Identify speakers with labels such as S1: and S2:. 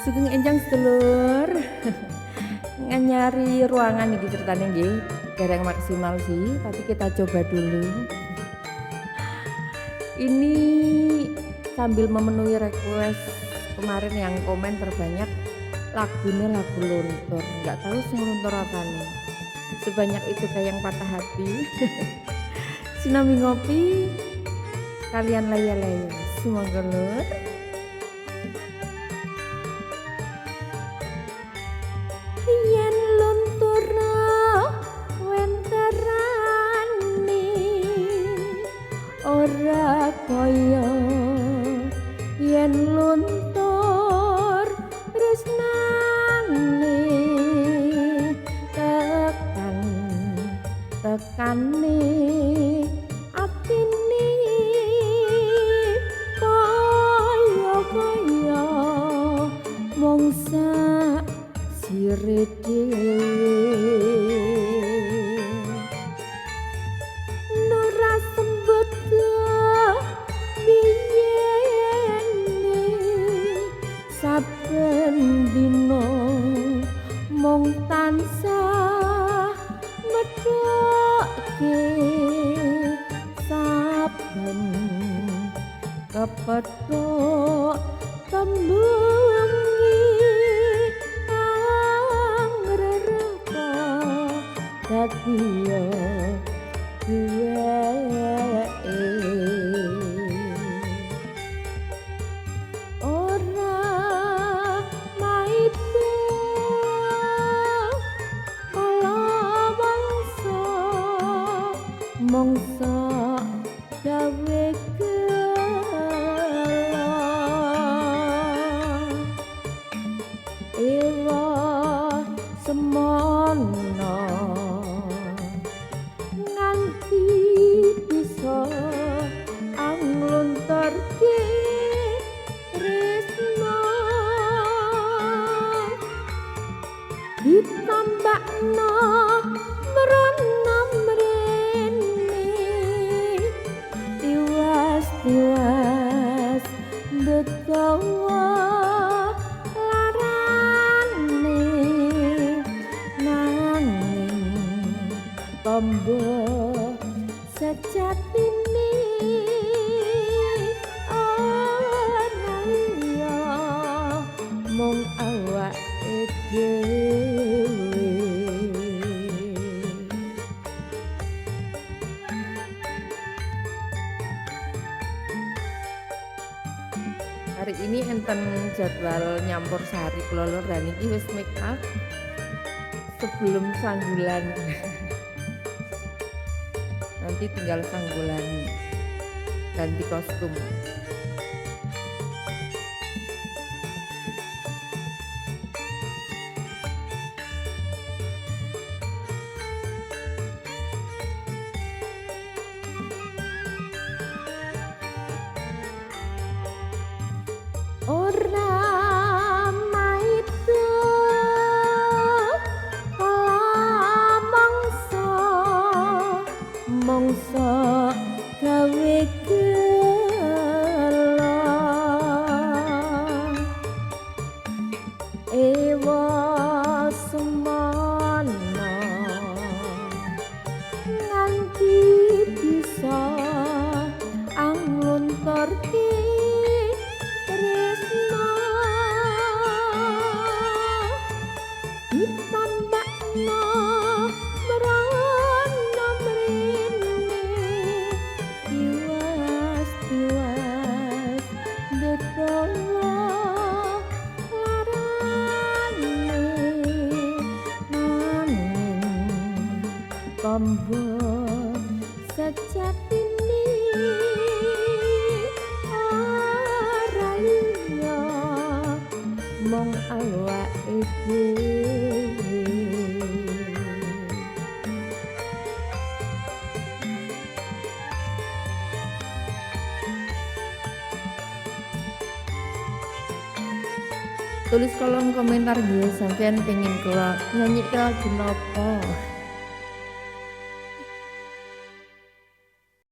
S1: Sugeng enjang sedulur. Nyari ruangan iki ceritane nggih, dereng maksimal sih, tapi kita coba dulu. Ini sambil memenuhi request kemarin yang komen terbanyak lagunya lagu Luntur. Nggak tahu sing Luntur apa nih. Sebanyak itu kayak yang patah hati. Sinambi ngopi, kalian laya-laya. Semoga lur. Yen lunturna wenterane ora kaya yen luntur tresnane tekane atine kaya mongsa sire dhewe nora sembet biyene saben dina mung tansah medhoke saben kepethuk tembung dadi yo ora maitu kala mongso gawe ewa semono nganti bisa anglunturke tresno ditambakno mrana mrene tiwas detawa tombo sejatine ora liya mung awake dhewe. Hari ini enten jadwal nyampur sehari kula lur dan iki wis make up sebelum sanggulan. Nanti tinggal sanggulan ganti kostum. Ora maitu kala mongso gawe gelo ewa semono nganti bisa anglunturke tresno ditambakno mrana mrene tiwas detawa larane nanging tombo sejatine ora liya mung awake dhewe. Tulis kolom komentar gue sampean pengen kula nyanyi lagu nopo.